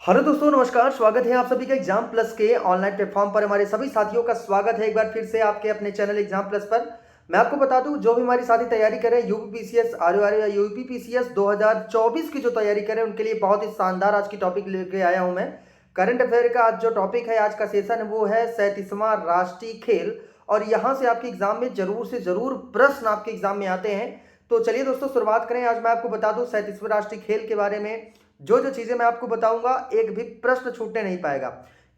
Hello दोस्तों, नमस्कार। स्वागत है आप सभी का एग्जाम प्लस के ऑनलाइन प्लेटफॉर्म पर। हमारे सभी साथियों का स्वागत है एक बार फिर से आपके अपने चैनल एग्जाम प्लस पर। मैं आपको बता दूं, जो भी हमारी साथी तैयारी करें यूपीपीसीएस आरओआर या यूपीपीसीएस 2024 की जो तैयारी करें उनके लिए बहुत ही शानदार आज की टॉपिक लेके आया हूं मैं। करंट अफेयर का आज जो टॉपिक है, आज का सेशन वो है 37वां राष्ट्रीय खेल। और यहाँ से आपके एग्जाम में जरूर से जरूर प्रश्न आपके एग्जाम में आते हैं। तो चलिए दोस्तों, शुरुआत करें। आज मैं आपको बता दूं 37वें राष्ट्रीय खेल के बारे में जो जो चीजें मैं आपको बताऊंगा, एक भी प्रश्न छूटने नहीं पाएगा।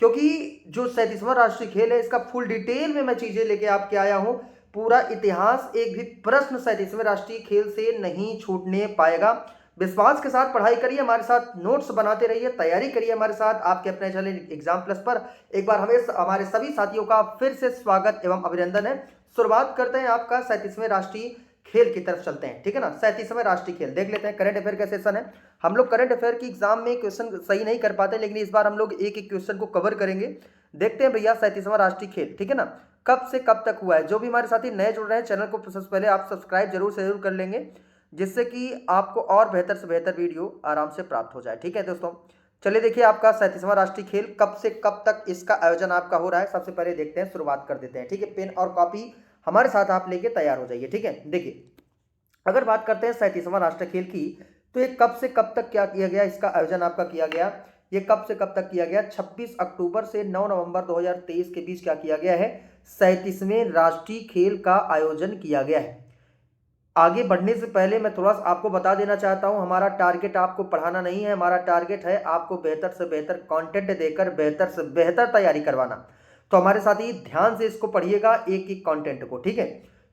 क्योंकि जो 37वां राष्ट्रीय खेल है, इसका फुल डिटेल में मैं चीजें लेके आपके आया हूं। पूरा इतिहास, एक भी प्रश्न 37वें राष्ट्रीय खेल से नहीं छूटने पाएगा। विश्वास के साथ पढ़ाई करिए, हमारे साथ नोट्स बनाते रहिए, तैयारी करिए हमारे साथ आपके अपने चैनल एग्जाम प्लस पर। एक बार हमें हमारे सभी साथियों का फिर से स्वागत एवं अभिनंदन है। शुरुआत करते हैं आपका 37वें राष्ट्रीय खेल की तरफ चलते हैं, ठीक है ना। 37वें राष्ट्रीय खेल देख लेते हैं। करंट अफेयर का सेशन है। हम लोग करंट अफेयर की एग्जाम में क्वेश्चन सही नहीं कर पाते, लेकिन इस बार हम लोग एक एक क्वेश्चन को कवर करेंगे। देखते हैं भैया 37वां राष्ट्रीय खेल, ठीक है ना, कब से कब तक हुआ है। जो भी हमारे साथी नए जुड़ रहे हैं, चैनल को सबसे पहले आप सब्सक्राइब जरूर से जरूर कर लेंगे, जिससे कि आपको और बेहतर से बेहतर वीडियो आराम से प्राप्त हो जाए। ठीक है दोस्तों, चलिए देखिए आपका 37वां राष्ट्रीय खेल कब से कब तक इसका आयोजन आपका हो रहा है। सबसे पहले देखते हैं, शुरुआत कर देते हैं। ठीक है, पेन और कॉपी हमारे साथ आप लेके तैयार हो जाइए। ठीक है, देखिए अगर बात करते हैं 37वां राष्ट्रीय खेल की, तो ये कब से कब तक क्या किया गया, इसका आयोजन आपका किया गया। ये कब से कब तक किया गया? 26 अक्टूबर से 9 नवंबर 2023 के बीच क्या किया गया है? 37वें राष्ट्रीय खेल का आयोजन किया गया है। आगे बढ़ने से पहले मैं थोड़ा सा आपको बता देना चाहता हूं, हमारा टारगेट आपको पढ़ाना नहीं है, हमारा टारगेट है आपको बेहतर से बेहतर कंटेंट देकर बेहतर से बेहतर तैयारी करवाना। तो हमारे साथ ही ध्यान से इसको पढ़िएगा, एक एक कंटेंट को। ठीक है,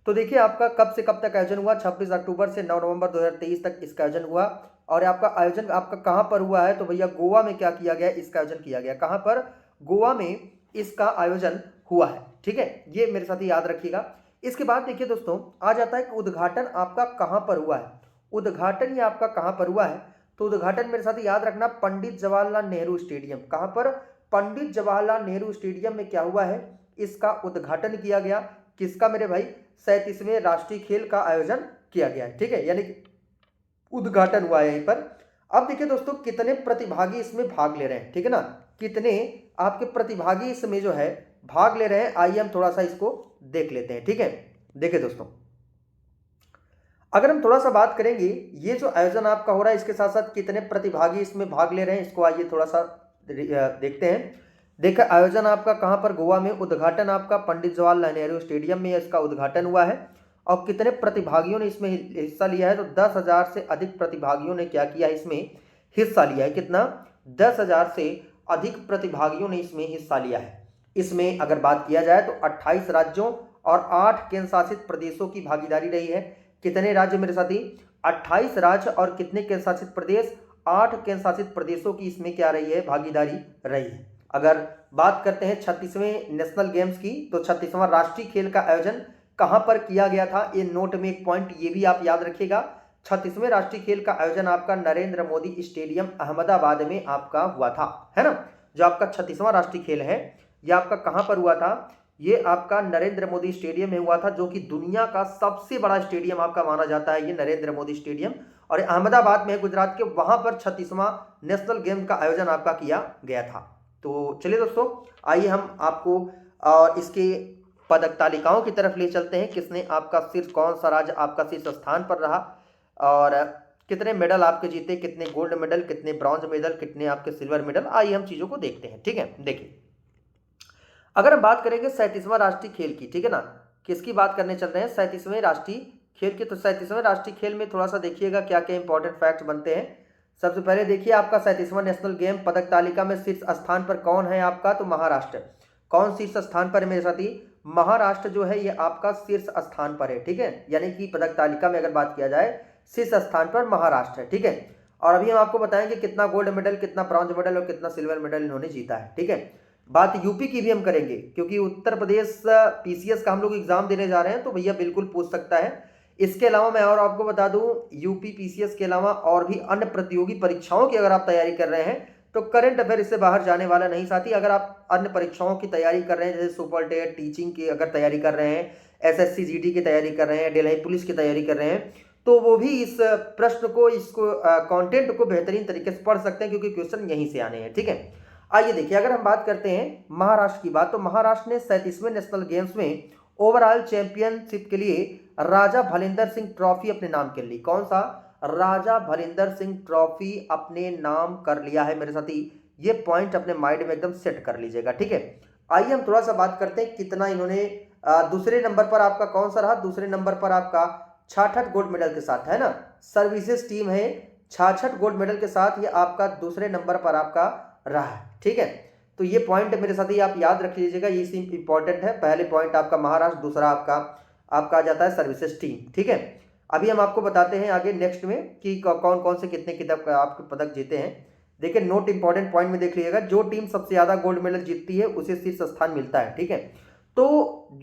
तो देखिए आपका कब से कब तक आयोजन हुआ। 26 अक्टूबर से 9 नवंबर 2023 तक इसका आयोजन हुआ। और आपका आयोजन आपका कहां पर हुआ है? तो भैया गोवा में क्या किया गया, इसका आयोजन किया गया। कहां पर? गोवा में इसका आयोजन हुआ है। ठीक है, ये मेरे साथ ही याद रखिएगा। इसके बाद देखिए दोस्तों, आ जाता है कि उद्घाटन आपका कहां पर हुआ है। उद्घाटन ये आपका कहां पर हुआ है? तो उद्घाटन मेरे साथ याद रखना, पंडित जवाहरलाल नेहरू स्टेडियम। कहां पर? पंडित जवाहरलाल नेहरू स्टेडियम में क्या हुआ है? इसका उद्घाटन किया गया। किसका मेरे भाई? 37वें राष्ट्रीय खेल का आयोजन किया गया है। ठीक है, यानी उद्घाटन हुआ है यहीं पर। अब देखिए दोस्तों, कितने प्रतिभागी इसमें भाग ले रहे हैं। ठीक है ना, कितने आपके प्रतिभागी इसमें जो है भाग ले रहे हैं, आइए हम थोड़ा सा इसको देख लेते हैं। ठीक है, देखिए दोस्तों, अगर हम थोड़ा सा बात करेंगे, ये जो आयोजन आपका हो रहा है, इसके साथ साथ कितने प्रतिभागी इसमें भाग ले रहे हैं, इसको आइए थोड़ा सा देखते हैं। देखिए आयोजन आपका कहां पर? गोवा में। उद्घाटन आपका पंडित जवाहरलाल नेहरू स्टेडियम में इसका उद्घाटन हुआ है। और कितने प्रतिभागियों ने इसमें हिस्सा लिया है? तो 10,000 से अधिक प्रतिभागियों ने क्या किया है, इसमें हिस्सा लिया है। कितना? 10,000 से अधिक प्रतिभागियों ने इसमें हिस्सा लिया है। इसमें अगर बात किया जाए तो 28 राज्यों और 8 केंद्र शासित प्रदेशों की भागीदारी रही है। कितने राज्य मेरे साथी? 28 राज्य और कितने केंद्र शासित प्रदेश? 8 केंद्र शासित प्रदेशों की इसमें क्या रही है? भागीदारी रही है। अगर बात करते हैं 36वें नेशनल गेम्स की, तो 36वां राष्ट्रीय खेल का आयोजन कहां पर किया गया था? ये नोट में एक पॉइंट ये भी आप याद रखिएगा। 36वें राष्ट्रीय खेल का आयोजन आपका नरेंद्र मोदी स्टेडियम अहमदाबाद में आपका हुआ था, है ना। जो आपका 36वां राष्ट्रीय खेल है, ये आपका कहां पर हुआ था? ये आपका नरेंद्र मोदी स्टेडियम में हुआ था, जो कि दुनिया का सबसे बड़ा स्टेडियम आपका माना जाता है, ये नरेंद्र मोदी स्टेडियम। और अहमदाबाद में है, गुजरात के, वहां पर 36वां नेशनल गेम का आयोजन आपका किया गया था। तो चलिए दोस्तों, आइए हम आपको इसके पदक तालिकाओं की तरफ ले चलते हैं। किसने आपका शीर्ष, कौन सा राज्य आपका शीर्ष स्थान पर रहा, और कितने मेडल आपके जीते, कितने गोल्ड मेडल, कितने ब्रॉन्ज मेडल, कितने आपके सिल्वर मेडल। आइए हम चीजों को देखते हैं। ठीक है, देखिए अगर हम बात करेंगे 37वां राष्ट्रीय खेल की, ठीक है ना, किसकी बात करने चल रहे हैं? 37वें राष्ट्रीय खेल की। तो 37वें राष्ट्रीय खेल में थोड़ा सा देखिएगा क्या क्या इंपॉर्टेंट फैक्ट बनते हैं। सबसे पहले देखिए आपका 37वां नेशनल गेम पदक तालिका में शीर्ष स्थान पर कौन है आपका? तो महाराष्ट्र। कौन शीर्ष स्थान पर है मेरे साथी? महाराष्ट्र जो है ये आपका शीर्ष स्थान पर है। ठीक है, यानी कि पदक तालिका में अगर बात किया जाए, शीर्ष स्थान पर महाराष्ट्र है। ठीक है, और अभी हम आपको बताएंगे कितना गोल्ड मेडल, कितना ब्रॉन्ज मेडल और कितना सिल्वर मेडल इन्होंने जीता है। ठीक है, बात यूपी की भी हम करेंगे, क्योंकि उत्तर प्रदेश पीसीएस का हम लोग एग्जाम देने जा रहे हैं, तो भैया बिल्कुल पूछ सकता है। इसके अलावा मैं और आपको बता दूं, यूपी पीसीएस के अलावा और भी अन्य प्रतियोगी परीक्षाओं की अगर आप तैयारी कर रहे हैं, तो करंट अफेयर इससे बाहर जाने वाला नहीं। साथ ही अगर आप अन्य परीक्षाओं की तैयारी कर रहे हैं, जैसे सुपर टेट, टीचिंग की अगर तैयारी कर रहे हैं, एसएससी जीडी की तैयारी कर रहे हैं, दिल्ली पुलिस की तैयारी कर रहे हैं, तो वो भी इस प्रश्न को, इसको कंटेंट को बेहतरीन तरीके से पढ़ सकते हैं, क्योंकि क्वेश्चन यहीं से आने हैं। ठीक है, आइए देखिए, अगर हम बात करते हैं महाराष्ट्र की बात, तो महाराष्ट्र ने 37वें नेशनल गेम्स में ओवरऑल चैंपियनशिप के लिए राजा भलिंदर सिंह ट्रॉफी अपने नाम कर ली। कौन सा? राजा भलिंदर सिंह ट्रॉफी अपने नाम कर लिया है मेरे साथी। ये पॉइंट अपने माइंड में एकदम सेट कर लीजिएगा। ठीक है, आइए हम थोड़ा सा बात करते हैं कितना इन्होंने दूसरे नंबर पर आपका कौन सा रहा? दूसरे नंबर पर आपका 66 गोल्ड मेडल के साथ, है ना। सर्विसेज टीम है, 66 गोल्ड मेडल के साथ ये आपका दूसरे नंबर पर आपका रहा है। ठीक है, तो ये पॉइंट मेरे साथ ही आप याद रख लीजिएगा, ये सिर्फ इंपॉर्टेंट है। पहले पॉइंट आपका महाराष्ट्र, दूसरा आपका आ जाता है सर्विसेज टीम। ठीक है, अभी हम आपको बताते हैं आगे नेक्स्ट में कि कौन कौन से कितने किताब आपके पदक जीते हैं। देखिए, नोट इंपॉर्टेंट पॉइंट में देख लीजिएगा, जो टीम सबसे ज्यादा गोल्ड मेडल जीतती है उसे शीर्ष स्थान मिलता है। ठीक है, तो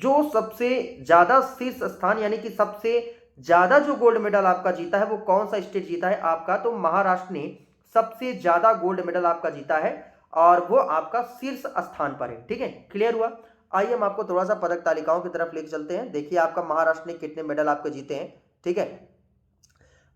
जो सबसे ज्यादा शीर्ष स्थान यानी कि सबसे ज्यादा जो गोल्ड मेडल आपका जीता है वो कौन सा स्टेट जीता है आपका? तो महाराष्ट्र ने सबसे ज्यादा गोल्ड मेडल आपका जीता है और वो आपका शीर्ष स्थान पर है। ठीक है, क्लियर हुआ। आइए हम आपको थोड़ा सा पदक तालिकाओं की तरफ लेकर चलते हैं। देखिए, आपका महाराष्ट्र ने कितने मेडल आपके जीते हैं। ठीक है,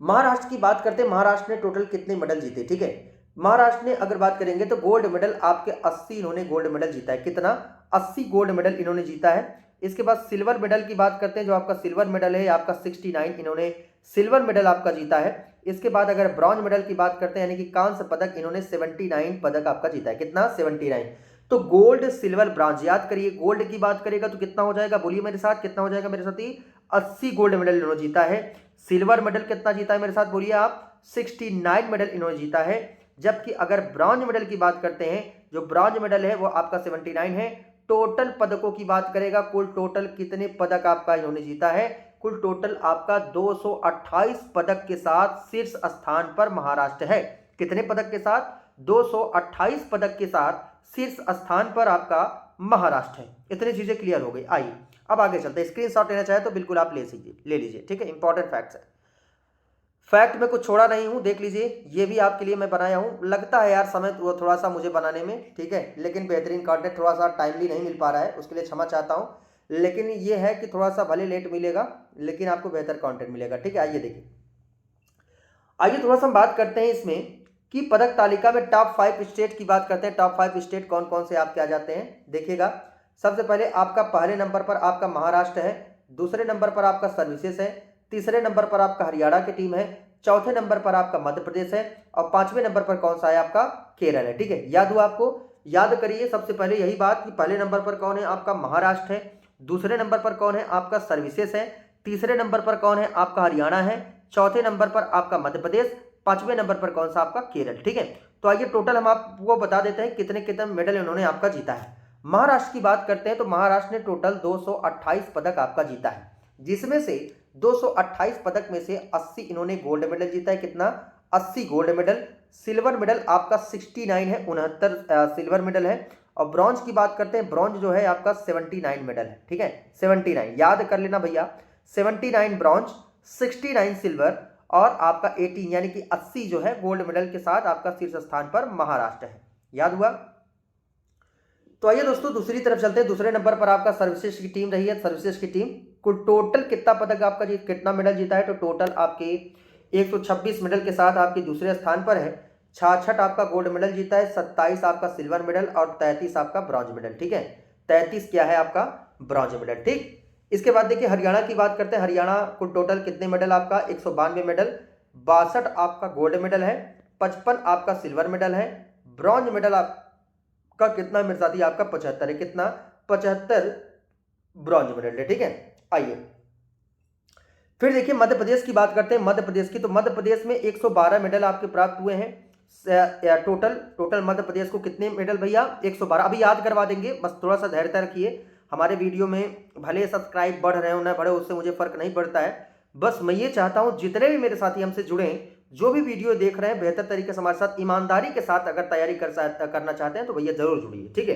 महाराष्ट्र की बात करते हैं, महाराष्ट्र ने टोटल कितने मेडल जीते। ठीक है, महाराष्ट्र ने अगर बात करेंगे तो गोल्ड मेडल आपके 80 इन्होंने गोल्ड मेडल जीता है। कितना? 80 गोल्ड मेडल इन्होंने जीता है। इसके बाद सिल्वर मेडल की बात करते हैं, जो आपका सिल्वर मेडल है आपका 69 इन्होंने सिल्वर मेडल आपका जीता है। इसके बाद अगर ब्रॉन्ज मेडल की बात करते हैं यानी कि कांस्य पदक, इन्होंने 79 पदक आपका जीता है। कितना? 79। तो गोल्ड, सिल्वर, ब्रॉन्ज याद करिए। गोल्ड की बात करेगा तो कितना हो जाएगा? बोलिए मेरे साथ, कितना हो जाएगा मेरे साथ ही? 80 गोल्ड मेडल इन्होंने जीता है। सिल्वर मेडल कितना जीता है मेरे साथ बोलिए आप? 69 मेडल इन्होंने जीता है। जबकि अगर ब्रॉन्ज मेडल की बात करते हैं, जो ब्रॉन्ज मेडल है वो आपका 79 है। टोटल पदकों की बात करेगा, कुल टोटल कितने पदक आपका इन्होंने जीता है? कुल टोटल आपका 228 पदक के साथ शीर्ष स्थान पर महाराष्ट्र है। कितने पदक के साथ? 228 पदक के साथ शीर्ष स्थान पर आपका महाराष्ट्र है। इतनी चीजें क्लियर हो गई। आइए अब आगे चलते हैं। स्क्रीनशॉट लेना चाहे तो बिल्कुल आप ले लीजिए। ठीक है, इंपॉर्टेंट फैक्ट्स है। फैक्ट में कुछ छोड़ा नहीं हूं, देख लीजिए, ये भी आपके लिए मैं बनाया हूं। लगता है यार समय वो थोड़ा सा मुझे बनाने में, ठीक है, लेकिन बेहतरीन कंटेंट थोड़ा सा टाइमली नहीं मिल पा रहा है, उसके लिए क्षमा चाहता हूं। लेकिन ये है कि थोड़ा सा भले लेट मिलेगा लेकिन आपको बेहतर कंटेंट मिलेगा। ठीक है, आइए देखिए, आइए थोड़ा सा हम बात करते हैं इसमें कि पदक तालिका में टॉप 5 स्टेट की बात करते हैं। टॉप 5 स्टेट कौन कौन से आपके आ जाते हैं देखिएगा। सबसे पहले आपका पहले नंबर पर आपका महाराष्ट्र है, दूसरे नंबर पर आपका सर्विसेज है, तीसरे नंबर पर आपका हरियाणा की टीम है, चौथे नंबर पर आपका मध्य प्रदेश है और पांचवें नंबर पर कौन सा है आपका? केरल है। ठीक है, याद हुआ आपको? याद करिए सबसे पहले यही बात कि पहले नंबर पर कौन है? आपका महाराष्ट्र है, दूसरे नंबर पर कौन है? आपका सर्विसेज है, तीसरे नंबर पर कौन है? आपका हरियाणा है, चौथे नंबर पर आपका मध्य प्रदेश, पांचवें नंबर पर कौन सा? आपका केरल। ठीक है, तो आइए टोटल हम आपको बता देते हैं कितने कितने मेडल इन्होंने आपका जीता है। महाराष्ट्र की बात करते हैं तो महाराष्ट्र ने टोटल 228 पदक आपका जीता है, जिसमें से 228 पदक में से 80 इन्होंने गोल्ड मेडल जीता है। कितना? 80 गोल्ड मेडल। सिल्वर मेडल आपका 69 है, 69 सिल्वर मेडल है। और ब्रॉन्ज की बात करते हैं, ब्रॉन्ज जो है आपका 79 मेडल है। ठीक है, 79 याद कर लेना भैया, 79 ब्रॉन्ज, 69 सिल्वर और आपका 18 यानी कि 80 जो है गोल्ड मेडल के साथ आपका शीर्ष स्थान पर महाराष्ट्र है। याद हुआ? तो आइए दोस्तों दूसरी तरफ चलते हैं। दूसरे नंबर पर आपका सर्विसेज की टीम रही है। सर्विसेज की टीम कुल टोटल कितना पदक आपका कितना मेडल जीता है? तो टोटल आपके 126 मेडल के साथ आपके दूसरे स्थान पर है। 66 आपका गोल्ड मेडल जीता है, 27 आपका सिल्वर मेडल और 33 आपका ब्रॉन्ज मेडल। ठीक है, 33 क्या है आपका? Bronze medal. ठीक, इसके बाद देखिए हरियाणा की बात करते हैं। हरियाणा कुल टोटल कितने मेडल आपका? 192 मेडल, 62 आपका गोल्ड मेडल है, 55 आपका सिल्वर मेडल है, ब्रॉन्ज मेडल आपका कितना मेरे साथी? आपका 75 है। कितना? 75 ब्रॉन्ज मेडल है। ठीक है, आइए फिर देखिए मध्य प्रदेश की बात करते हैं। मध्य प्रदेश की, तो मध्य प्रदेश में 112 मेडल आपके प्राप्त हुए हैं। टोटल मध्य प्रदेश को कितने मेडल भैया? 112। अभी याद करवा देंगे, बस थोड़ा सा धैर्यता रखिए। हमारे वीडियो में भले सब्सक्राइब बढ़ रहे हो ना बढ़े, उससे मुझे फर्क नहीं पड़ता है। बस मैं ये चाहता हूं जितने भी मेरे साथी हमसे जुड़े, जो भी वीडियो देख रहे हैं, बेहतर तरीके से हमारे साथ ईमानदारी के साथ अगर तैयारी करना चाहते हैं तो भैया जरूर जुड़िए। ठीक है,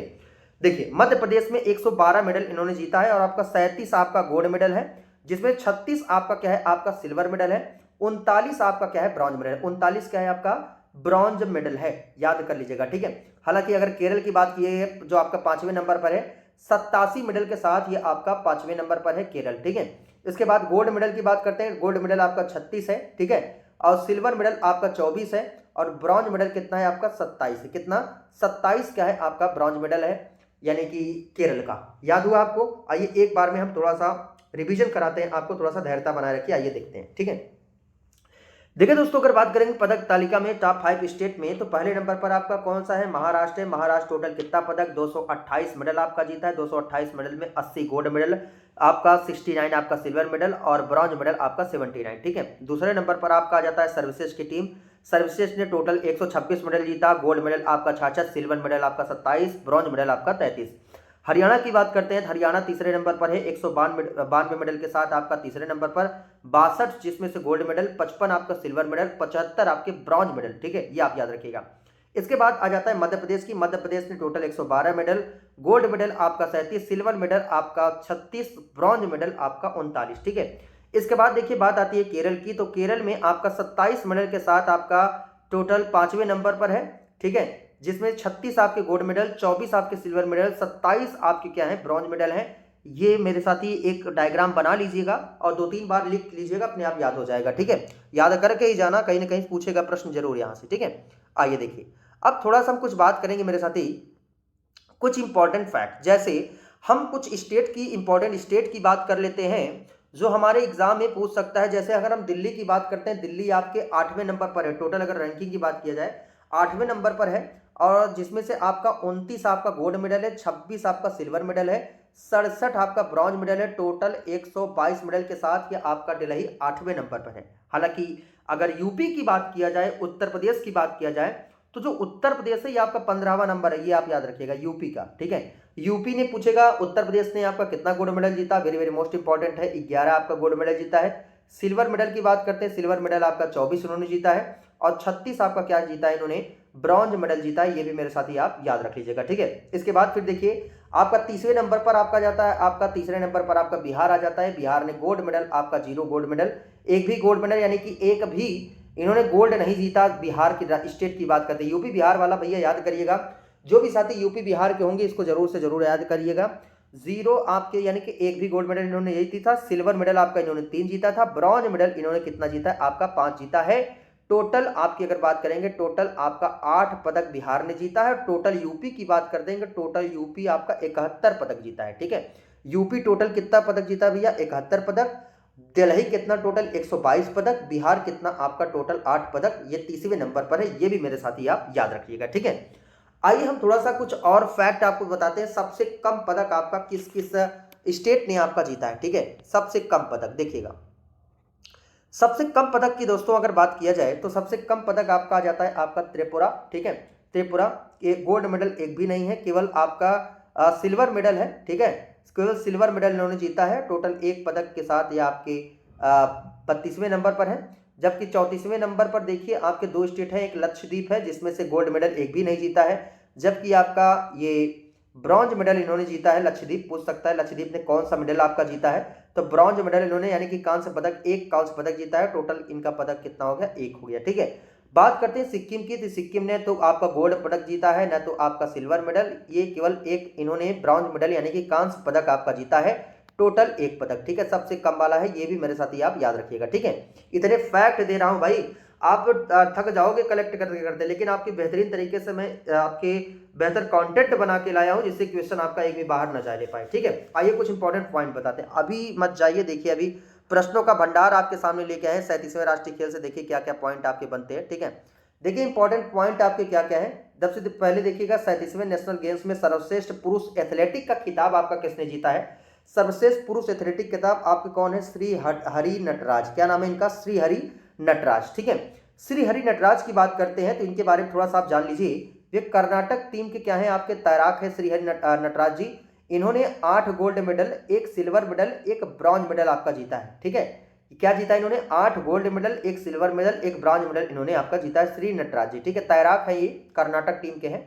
देखिए मध्य प्रदेश में 112 मेडल इन्होंने जीता है और आपका 37 आपका गोल्ड मेडल है, जिसमें 36 आपका क्या है? आपका सिल्वर मेडल है, 39 आपका क्या है? Bronze medal. 39 क्या है आपका? ब्रॉन्ज मेडल है, याद कर लीजिएगा। ठीक है, हालांकि अगर केरल की बात की है जो आपका 5वें नंबर पर है, 87 मेडल के साथ ये आपका 5वें नंबर पर है केरल। ठीक है, इसके बाद गोल्ड मेडल की बात करते हैं, गोल्ड मेडल आपका 36 है, ठीक है, और सिल्वर मेडल आपका 24 है, और ब्रॉन्ज मेडल कितना है आपका 27 है। कितना? 27 क्या है आपका ब्रॉन्ज मेडल है, यानी कि केरल का। याद हुआ आपको? आइए एक बार में हम थोड़ा सा रिवीजन कराते हैं आपको, थोड़ा सा धैर्यता बनाए रखिए। आइए देखते हैं, ठीक है। देखिए दोस्तों, अगर बात करेंगे पदक तालिका में टॉप 5 स्टेट में, तो पहले नंबर पर आपका कौन सा है? महाराष्ट्र है। महाराष्ट्र टोटल कितना पदक? 228 मेडल आपका जीता है। 228 मेडल में 80 गोल्ड मेडल आपका, 69 आपका सिल्वर मेडल और ब्रॉन्ज मेडल आपका 79, ठीक है। दूसरे नंबर पर आपका आ जाता है सर्विसेज की टीम। सर्विसेज ने टोटल 126 मेडल जीता, गोल्ड मेडल आपका 66, सिल्वर मेडल आपका 27, ब्रॉन्ज मेडल आपका 33। हरियाणा की बात करते हैं, हरियाणा तीसरे नंबर पर है 192 मेडल के साथ आपका तीसरे नंबर पर, 62 जिसमें से गोल्ड मेडल, 55 आपका सिल्वर मेडल, 75 आपके ब्रॉन्ज मेडल, ठीक है, ये आप याद रखिएगा। इसके बाद आ जाता है मध्य प्रदेश की। मध्य प्रदेश ने टोटल 112 मेडल, गोल्ड मेडल आपका 37, सिल्वर मेडल आपका 36, ब्रॉन्ज मेडल आपका 39, ठीक है। इसके बाद देखिए बात आती है केरल की, तो केरल में आपका 27 मेडल के साथ आपका टोटल 5वें नंबर पर है, ठीक है, जिसमें 36 आपके गोल्ड मेडल, 24 आपके सिल्वर मेडल, 27 आपके क्या है ब्रॉन्ज मेडल है। ये मेरे साथ ही एक डायग्राम बना लीजिएगा और 2-3 बार लिख लीजिएगा, अपने आप याद हो जाएगा, ठीक है। याद करके ही जाना, कहीं ना कहीं पूछेगा प्रश्न जरूर यहाँ से, ठीक है। आइए देखिए, अब थोड़ा सा हम कुछ बात करेंगे मेरे साथ ही, कुछ इंपॉर्टेंट फैक्ट, जैसे हम कुछ स्टेट की, इंपॉर्टेंट स्टेट की बात कर लेते हैं जो हमारे एग्जाम में पूछ सकता है। जैसे अगर हम दिल्ली की बात करते हैं, दिल्ली आपके 8वें नंबर पर है, टोटल अगर रैंकिंग की बात किया जाए 8वें नंबर पर है, और जिसमें से आपका 29 आपका गोल्ड मेडल है, 26 आपका सिल्वर मेडल है, 67 आपका ब्रॉन्ज मेडल है, टोटल 122 मेडल के साथ ये आपका दिल्ली 8वें नंबर पर है। हालांकि अगर यूपी की बात किया जाए, उत्तर प्रदेश की बात किया जाए, तो जो उत्तर प्रदेश है ये आपका 15वां नंबर है, ये आप याद रखिएगा यूपी का, ठीक है। यूपी ने पूछेगा उत्तर प्रदेश ने आपका कितना गोल्ड मेडल जीता, वेरी वेरी मोस्ट इंपॉर्टेंट है, 11 आपका गोल्ड मेडल जीता है। सिल्वर मेडल की बात करते हैं, सिल्वर मेडल आपका 24 उन्होंने जीता है, और 36 आपका क्या जीता है इन्होंने, ब्रॉन्ज मेडल जीता है। ये भी मेरे साथ ही आप याद रख लीजिएगा, ठीक है। इसके बाद फिर देखिए आपका तीसरे नंबर पर आपका जाता है, आपका तीसरे नंबर पर आपका बिहार आ जाता है। बिहार ने गोल्ड मेडल आपका 0 गोल्ड मेडल, एक भी गोल्ड मेडल यानी कि एक भी इन्होंने गोल्ड नहीं जीता। बिहार की स्टेट की बात करते हैं, यूपी बिहार वाला भैया याद करिएगा, जो भी साथी यूपी बिहार के होंगे इसको जरूर से जरूर याद करिएगा। 0 आपके यानी कि एक भी गोल्ड मेडल इन्होंने यही जीता। सिल्वर मेडल आपका इन्होंने 3 जीता था, ब्रॉन्ज मेडल इन्होंने कितना जीता है आपका 5 जीता है। टोटल आपकी अगर बात करेंगे, टोटल आपका 8 पदक बिहार ने जीता है। टोटल यूपी की बात कर देंगे, टोटल यूपी आपका 71 पदक जीता है, ठीक है। यूपी टोटल कितना पदक जीता भैया? 71 पदक। दिल्ली कितना? टोटल 122 पदक। बिहार कितना? आपका टोटल 8 पदक। ये तीसरे नंबर पर है, ये भी मेरे साथ ही आप याद रखिएगा, ठीक है। आइए हम थोड़ा सा कुछ और फैक्ट आपको बताते हैं, सबसे कम पदक आपका किस किस स्टेट ने आपका जीता है, ठीक है। सबसे कम पदक देखिएगा, सबसे कम पदक की दोस्तों अगर बात किया जाए तो सबसे कम पदक आपका आ जाता है आपका त्रिपुरा, ठीक है। त्रिपुरा एक गोल्ड मेडल एक भी नहीं है, केवल आपका सिल्वर मेडल है, ठीक है। केवल सिल्वर मेडल इन्होंने जीता है, टोटल एक पदक के साथ ये आपके 32वें नंबर पर है। जबकि 34वें नंबर पर देखिए आपके 2 स्टेट हैं, एक लक्षद्वीप है जिसमें से गोल्ड मेडल एक भी नहीं जीता है, जबकि आपका ये ब्रॉन्ज मेडल इन्होंने जीता है। लक्षद्वीप पूछ सकता है लक्षद्वीप ने कौन सा मेडल आपका जीता है, तो ब्रॉन्ज मेडल इन्होंने यानी कि कांस्य पदक, एक कांस्य पदक जीता है। टोटल इनका पदक कितना हो गया? 1 हो गया, ठीक है। बात करते हैं सिक्किम की, तो सिक्किम ने तो आपका गोल्ड पदक जीता है, ना तो आपका सिल्वर मेडल, ये केवल एक इन्होंने ब्रॉन्ज मेडल यानी कि कांस्य पदक आपका जीता है। टोटल 1 पदक, ठीक है, सबसे कम वाला है, ये भी मेरे साथ ही आप याद रखिएगा, ठीक है। इतने फैक्ट दे रहा हूं भाई, आप थक जाओगे कलेक्ट करते करते, लेकिन आपके बेहतरीन तरीके से मैं आपके बेहतर कंटेंट बना के लाया हूं, जिससे क्वेश्चन आपका एक भी बाहर न जा ले पाए, ठीक है। आइए कुछ इंपॉर्टेंट पॉइंट बताते हैं, अभी मत जाइए, देखिए अभी प्रश्नों का भंडार आपके सामने लेके आए 37वें राष्ट्रीय खेल से, देखिए क्या क्या पॉइंट आपके बनते हैं, ठीक है। देखिए इंपॉर्टेंट पॉइंट आपके क्या क्या है। सबसे पहले देखिएगा 37वें नेशनल गेम्स में सर्वश्रेष्ठ पुरुष एथलेटिक का खिताब आपका किसने जीता है? सर्वश्रेष्ठ पुरुष एथलेटिक खिताब आपके कौन है? श्री हरि नटराज, क्या नाम है इनका? श्री हरि नटराज, ठीक है। श्री हरि नटराज की बात करते हैं तो इनके बारे में थोड़ा सा आप जान लीजिए। ये कर्नाटक टीम के क्या है? आपके तैराक है श्री हरि नटराज जी। इन्होंने 8 gold medal, 1 silver medal, 1 bronze medal आपका जीता है, ठीक है। क्या जीता है इन्होंने? 8 gold medal, 1 silver medal, 1 bronze medal इन्होंने आपका जीता है, श्री नटराज जी, ठीक है। तैराक है ये, कर्नाटक टीम के हैं।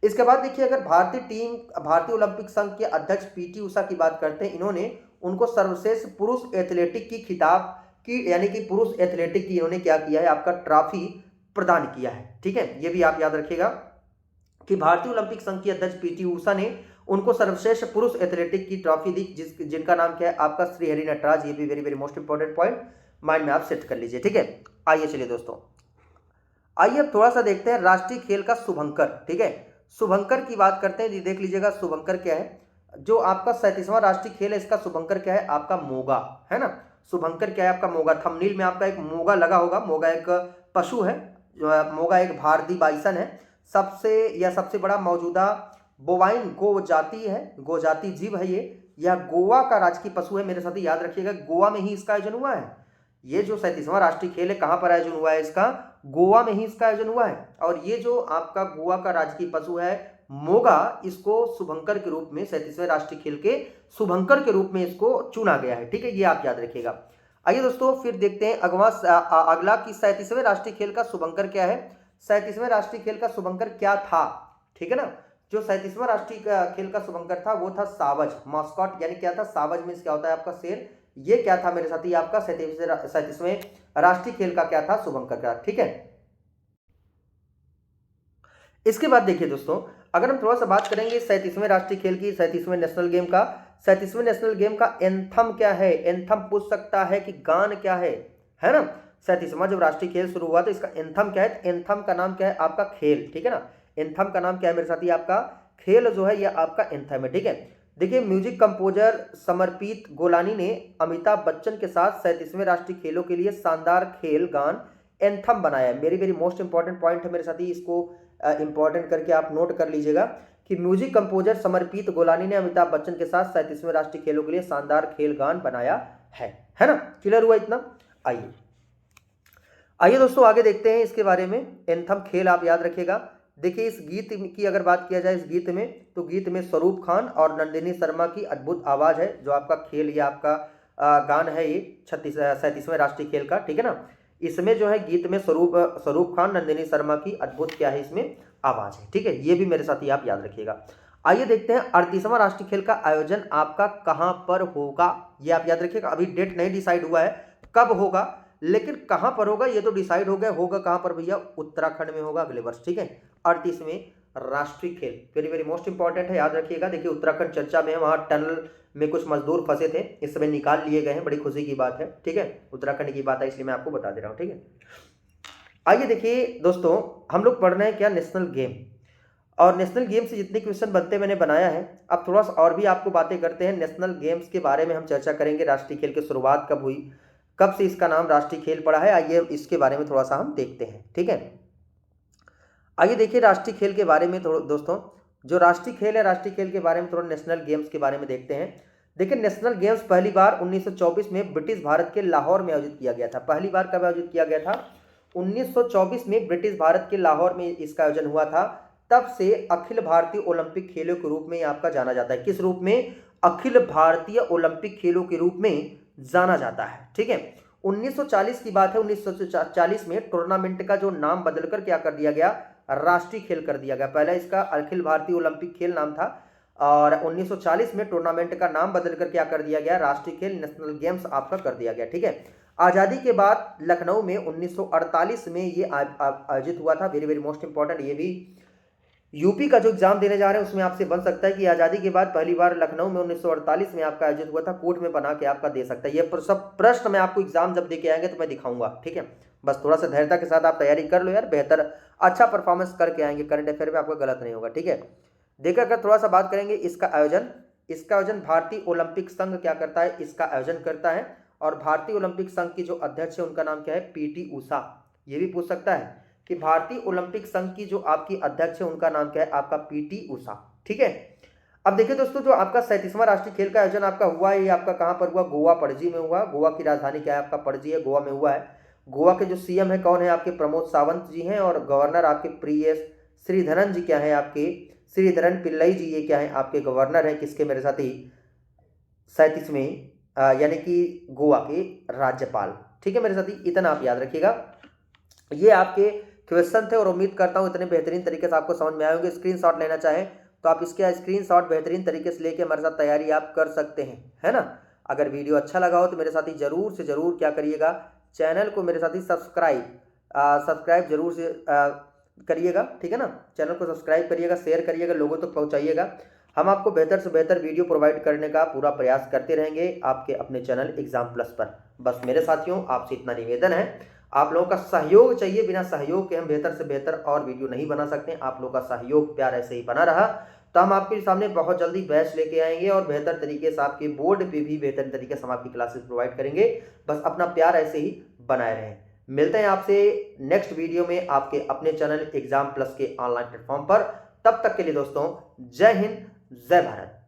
इसके बाद देखिए अगर भारतीय ओलंपिक संघ के अध्यक्ष पीटी उषा की बात करते हैं, इन्होंने उनको सर्वश्रेष्ठ पुरुष एथलेटिक की खिताब की यानी कि पुरुष एथलेटिक की इन्होंने क्या किया है? आपका ट्रॉफी प्रदान किया है, ठीक है। ये भी आप याद रखिएगा कि भारतीय ओलंपिक संघ के अध्यक्ष पीटी उषा ने उनको सर्वश्रेष्ठ पुरुष एथलेटिक की ट्रॉफी दी, जिनका नाम क्या है आपका श्री हरि नटराज। ये भी very very most important point mind में आप सेट कर लीजिए, ठीक है। आइए चलिए दोस्तों, आइए अब थोड़ा सा देखते हैं राष्ट्रीय खेल का शुभंकर, ठीक है। शुभंकर की बात करते हैं, देख लीजिएगा शुभंकर क्या है। जो आपका 37वां राष्ट्रीय खेल है, इसका शुभंकर क्या है आपका मोगा, है ना। शुभंकर क्या है आपका मोगा। थंबनेल में आपका एक मोगा लगा होगा। मोगा एक पशु है, मोगा एक भारतीय बाइसन है, सबसे बड़ा मौजूदा बोवाइन गो जाति है, गो जाति जीव है ये। यह गोवा का राजकीय पशु है मेरे साथी, याद रखिएगा गोवा में ही इसका आयोजन हुआ है। ये जो 37वां राष्ट्रीय खेल है कहां पर आयोजन हुआ है इसका, गोवा में ही इसका आयोजन हुआ है। और ये जो आपका गोवा का राजकीय पशु है मोगा, इसको शुभंकर के रूप में 37वें राष्ट्रीय खेल के शुभंकर के रूप में इसको चुना गया है, ठीक है, ये आप याद रखिएगा। आइए दोस्तों फिर देखते हैं अगला कि 37वें राष्ट्रीय खेल का शुभंकर क्या है। 37वें राष्ट्रीय खेल का शुभंकर क्या था, ठीक है ना। जो 37वां राष्ट्रीय खेल का शुभंकर था वो था सावज, मॉस्कॉट यानी क्या था, सावज मीन्स क्या होता है आपका शेर। ये क्या था मेरे साथी आपका 37वें राष्ट्रीय खेल का क्या था, शुभंकर का, ठीक है। इसके बाद देखिए दोस्तों, अगर हम थोड़ा सा बात करेंगे 37वें राष्ट्रीय खेल की, 37वें नेशनल गेम का, 37वें नेशनल गेम का एंथम क्या है। एंथम पूछ सकता है कि गान क्या है ना। 37वां जब राष्ट्रीय खेल शुरू हुआ तो इसका एंथम क्या है, एंथम का नाम क्या है आपका खेल, ठीक है ना। एंथम का नाम क्या है मेरे साथी आपका खेल जो है, ये आपका एंथम है, ठीक है। देखिए म्यूजिक कंपोजर समर्पित गोलानी ने अमिताभ बच्चन के साथ 37वें राष्ट्रीय खेलों के लिए शानदार खेल गान एंथम बनाया है। Very very most important point है मेरे साथी, इसको इंपॉर्टेंट करके आप नोट कर लीजिएगा कि म्यूजिक कंपोजर समर्पित गोलानी ने अमिताभ बच्चन के साथ 37वें राष्ट्रीय खेलों के लिए शानदार खेल गान बनाया है ना। क्लियर हुआ इतना। आइए दोस्तों आगे देखते हैं इसके बारे में। एंथम खेल आप याद रखिएगा। देखिए इस गीत की अगर बात किया जाए, इस गीत में तो गीत में स्वरूप खान और नंदिनी शर्मा की अद्भुत आवाज है। जो आपका खेल ये आपका गान है ये 37वें राष्ट्रीय खेल का, ठीक है ना। इसमें जो है गीत में स्वरूप खान नंदिनी शर्मा की अद्भुत क्या है इसमें आवाज है, ठीक है। ये भी मेरे साथ ही आप याद रखिएगा। आइए देखते हैं 38वां राष्ट्रीय खेल का आयोजन आपका कहां पर होगा, ये आप याद रखिएगा। अभी डेट नहीं डिसाइड हुआ है कब होगा, लेकिन कहां पर होगा ये तो डिसाइड हो गया। होगा कहां पर भैया, उत्तराखंड में होगा अगले वर्ष, ठीक है। 38वें राष्ट्रीय खेल वेरी वेरी मोस्ट इंपॉर्टेंट है, याद रखिएगा। देखिए उत्तराखंड चर्चा में है, वहां टनल में कुछ मजदूर फंसे थे, इस समय निकाल लिए गए हैं, बड़ी खुशी की बात है, ठीक है। उत्तराखंड की बात है इसलिए मैं आपको बता दे रहा हूं, ठीक है। आइए देखिए दोस्तों, हम लोग पढ़ रहे हैं क्या, नेशनल गेम। और नेशनल गेम से जितने क्वेश्चन बनते मैंने बनाया है। अब थोड़ा सा और भी आपको बातें करते हैं नेशनल गेम्स के बारे में, हम चर्चा करेंगे। राष्ट्रीय खेल की शुरुआत कब हुई, कब से इसका नाम राष्ट्रीय खेल पड़ा है, आइए इसके बारे में थोड़ा सा हम देखते हैं, ठीक है। आइए देखिए राष्ट्रीय खेल के बारे में थोड़ा दोस्तों, जो राष्ट्रीय खेल है, राष्ट्रीय खेल के बारे में थोड़ा नेशनल गेम्स के बारे में देखते हैं। देखिए नेशनल गेम्स पहली बार 1924 में ब्रिटिश भारत के लाहौर में आयोजित किया गया था। पहली बार कब आयोजित किया गया था, 1924 में ब्रिटिश भारत के लाहौर में इसका आयोजन हुआ था। तब से अखिल भारतीय ओलंपिक खेलों के रूप में आपका जाना जाता है। किस रूप में, अखिल भारतीय ओलंपिक खेलों के रूप में जाना जाता है, ठीक है। 1940 की बात है, 1940 में टूर्नामेंट का जो नाम बदलकर क्या कर दिया गया, राष्ट्रीय खेल कर दिया गया। पहले इसका अखिल भारतीय ओलंपिक खेल नाम था और 1940 में टूर्नामेंट का नाम बदलकर क्या कर दिया गया, राष्ट्रीय खेल नेशनल गेम्स आपका कर दिया गया, ठीक है। आज़ादी के बाद लखनऊ में 1948 में ये आयोजित हुआ था। वेरी वेरी मोस्ट इंपॉर्टेंट, ये भी यूपी का जो एग्जाम देने जा रहे हैं उसमें आपसे बन सकता है कि आज़ादी के बाद पहली बार लखनऊ में 1948 में आपका आयोजित हुआ था। कोर्ट में बना के आपका दे सकता है। ये सब प्रश्न मैं आपको एग्जाम जब दे के आएंगे तो मैं दिखाऊंगा, ठीक है। बस थोड़ा सा धैर्यता के साथ आप तैयारी कर लो यार, बेहतर अच्छा परफॉर्मेंस करके आएंगे, करंट अफेयर में आपका गलत नहीं होगा, ठीक है। देखिए अगर थोड़ा सा बात करेंगे इसका आयोजन भारतीय ओलंपिक संघ क्या करता है, इसका आयोजन करता है। और भारतीय ओलंपिक संघ की जो अध्यक्ष है उनका नाम क्या है, पीटी उषा। ये भी पूछ सकता है कि भारतीय ओलंपिक संघ की जो आपकी अध्यक्ष है उनका नाम क्या है, आपका पीटी उषा, ठीक है। अब देखिए दोस्तों, जो आपका 37वां राष्ट्रीय खेल का आयोजन आपका हुआ है, ये आपका कहां पर हुआ, गोवा पणजी में हुआ। गोवा की राजधानी क्या है आपका, पणजी है, गोवा में हुआ है। गोवा के जो सीएम है कौन है, आपके प्रमोद सावंत जी हैं। और गवर्नर आपके प्रिय श्रीधरन जी क्या है, आपके श्रीधरन पिल्लई जी, ये क्या है आपके गवर्नर है, किसके मेरे साथी, 37वें यानी कि गोवा के राज्यपाल, ठीक है मेरे साथी। इतना आप याद रखिएगा। ये आपके क्वेश्चन थे और उम्मीद करता हूं इतने बेहतरीन तरीके से आपको समझ में आए होंगे। स्क्रीनशॉट लेना चाहें तो आप इसके स्क्रीनशॉट बेहतरीन तरीके से लेके हमारे साथ तैयारी आप कर सकते हैं, है ना। अगर वीडियो अच्छा लगा हो तो मेरे साथी जरूर से जरूर क्या करिएगा, चैनल को मेरे साथी सब्सक्राइब जरूर से करिएगा, ठीक है ना। चैनल को सब्सक्राइब करिएगा, शेयर करिएगा, लोगों तक पहुंचाइएगा। हम आपको बेहतर से बेहतर वीडियो प्रोवाइड करने का पूरा प्रयास करते रहेंगे आपके अपने चैनल एग्जाम प्लस पर। बस मेरे साथियों आपसे इतना निवेदन है, आप लोगों का सहयोग चाहिए, बिना सहयोग के हम बेहतर से बेहतर और वीडियो नहीं बना सकते। आप लोगों का सहयोग प्यार ऐसे ही बना रहा तो हम आपके सामने बहुत जल्दी बैच लेके आएंगे और बेहतर तरीके से आपके बोर्ड पे भी बेहतर तरीके से हम आपकी क्लासेस प्रोवाइड करेंगे। बस अपना प्यार ऐसे ही बनाए रहें। मिलते हैं आपसे नेक्स्ट वीडियो में आपके अपने चैनल एग्जाम प्लस के ऑनलाइन प्लेटफॉर्म पर। तब तक के लिए दोस्तों जय हिंद, जय भारत।